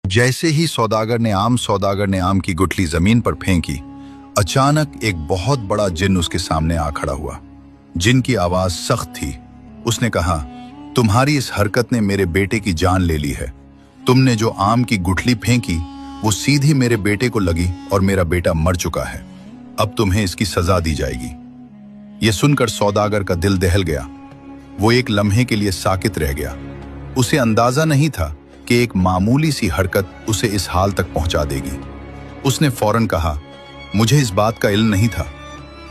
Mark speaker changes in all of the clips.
Speaker 1: जैसे ही सौदागर ने आम की गुठली जमीन पर फेंकी, अचानक एक बहुत बड़ा जिन उसके सामने आ खड़ा हुआ। जिन की आवाज सख्त थी। उसने कहा, तुम्हारी इस हरकत ने मेरे बेटे की जान ले ली है। तुमने जो आम की गुठली फेंकी वो सीधी मेरे बेटे को लगी और मेरा बेटा मर चुका है। अब तुम्हें इसकी सजा दी जाएगी। यह सुनकर सौदागर का दिल दहल गया। वो एक लम्हे के लिए साकित रह गया। उसे अंदाजा नहीं था कि एक मामूली सी हरकत उसे इस हाल तक पहुंचा देगी। उसने फौरन कहा, मुझे इस बात का इल्म नहीं था।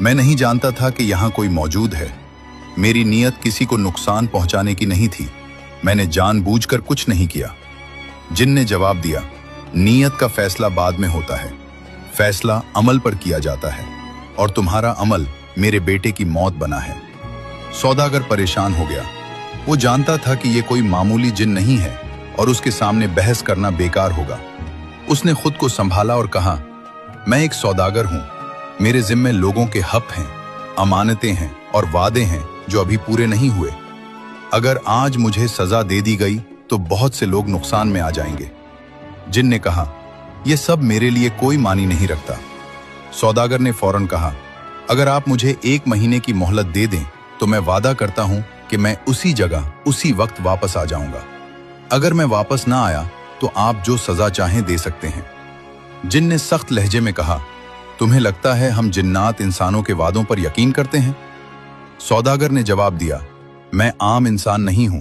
Speaker 1: मैं नहीं जानता था कि यहाँ कोई मौजूद है। मेरी नीयत किसी को नुकसान पहुंचाने की नहीं थी। मैंने जानबूझकर कुछ नहीं किया। जिन ने जवाब दिया, नीयत का फैसला बाद में होता है, फैसला अमल पर किया जाता है, और तुम्हारा अमल मेरे बेटे की मौत बना है। सौदागर परेशान हो गया। वो जानता था कि ये कोई मामूली जिन नहीं है और उसके सामने बहस करना बेकार होगा। उसने खुद को संभाला और कहा, मैं एक सौदागर हूं। मेरे जिम्मे लोगों के हक हैं, अमानतें हैं और वादे हैं जो अभी पूरे नहीं हुए। अगर आज मुझे सजा दे दी गई तो बहुत से लोग नुकसान में आ जाएंगे। जिन ने कहा, यह सब मेरे लिए कोई मानी नहीं रखता। सौदागर ने फौरन कहा, अगर आप मुझे 1 महीने की मोहलत दे दें तो मैं वादा करता हूं कि मैं उसी जगह उसी वक्त वापस आ जाऊंगा। अगर मैं वापस ना आया तो आप जो सजा चाहें दे सकते हैं। जिन ने सख्त लहजे में कहा, तुम्हें लगता है हम जिन्नात इंसानों के वादों पर यकीन करते हैं? सौदागर ने जवाब दिया, मैं आम इंसान नहीं हूं।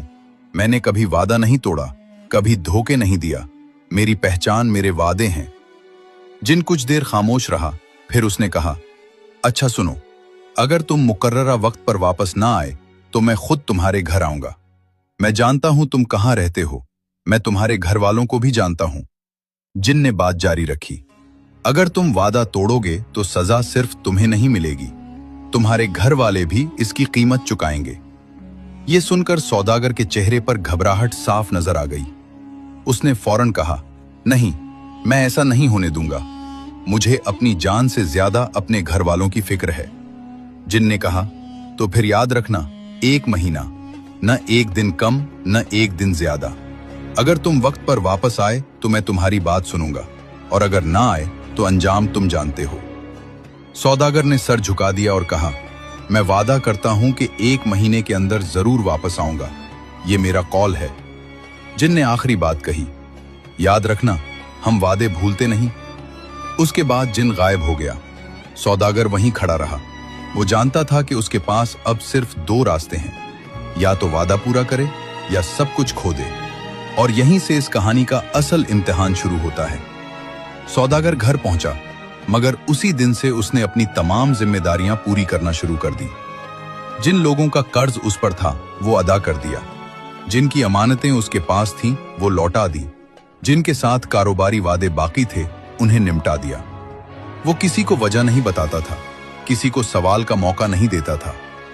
Speaker 1: मैंने कभी वादा नहीं तोड़ा, कभी धोखे नहीं दिया। मेरी पहचान मेरे वादे हैं। जिन कुछ देर खामोश रहा, फिर उसने कहा, अच्छा सुनो, अगर तुम मुकर्ररा वक्त पर वापस ना आए तो मैं खुद तुम्हारे घर आऊंगा। मैं जानता हूं तुम कहां रहते हो। मैं तुम्हारे घर वालों को भी जानता हूं। जिन ने बात जारी रखी, अगर तुम वादा तोड़ोगे तो सजा सिर्फ तुम्हें नहीं मिलेगी, तुम्हारे घर वाले भी इसकी कीमत चुकाएंगे। यह सुनकर सौदागर के चेहरे पर घबराहट साफ नजर आ गई। उसने फौरन कहा, नहीं, मैं ऐसा नहीं होने दूंगा। मुझे अपनी जान से ज्यादा अपने घर वालों की फिक्र है। जिन ने कहा, तो फिर याद रखना, 1 महीना, न 1 दिन कम न 1 दिन ज्यादा। अगर तुम वक्त पर वापस आए तो मैं तुम्हारी बात सुनूंगा, और अगर ना आए तो अंजाम तुम जानते हो। सौदागर ने सर झुका दिया और कहा, मैं वादा करता हूं कि 1 महीने के अंदर जरूर वापस आऊंगा। ये मेरा कौल है। जिन ने आखिरी बात कही, याद रखना, हम वादे भूलते नहीं। उसके बाद जिन गायब हो गया। सौदागर वहीं खड़ा रहा। वो जानता था कि उसके पास अब सिर्फ 2 रास्ते हैं, या तो वादा पूरा करे या सब कुछ खो दे। और यहीं से इस कहानी का असल इम्तिहान शुरू होता है। सौदागर घर पहुंचा, मगर उसी दिन से उसने अपनी तमाम जिम्मेदारियां पूरी करना शुरू कर दी। जिन लोगों का कर्ज उस पर था वो अदा कर दिया। जिनकी अमानतें उसके पास थीं वो लौटा दी। जिनके साथ कारोबारी वादे बाकी थे उन्हें निपटा दिया। वो किसी को वजह नहीं बताता था, किसी को सवाल का मौका नहीं देता था,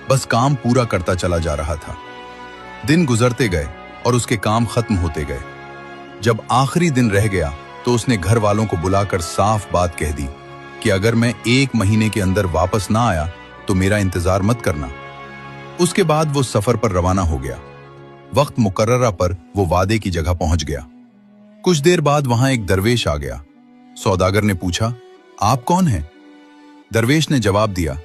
Speaker 1: बस काम पूरा करता चला जा रहा था। दिन गुजरते गए और उसके काम खत्म होते गए। जब आखिरी दिन रह गया तो उसने घर वालों को बुलाकर साफ बात कह दी कि अगर मैं 1 महीने के अंदर वापस ना आया तो मेरा इंतजार मत करना। उसके बाद वो सफर पर रवाना हो गया। वक्त मुकर्ररा पर वो वादे की जगह पहुंच गया। कुछ देर बाद वहां एक दरवेश आ गया। सौदागर ने पूछा, आप कौन हैं? दरवेश ने जवाब दिया,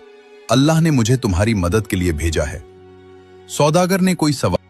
Speaker 1: अल्लाह ने मुझे तुम्हारी मदद के लिए भेजा है। सौदागर ने कोई सवाल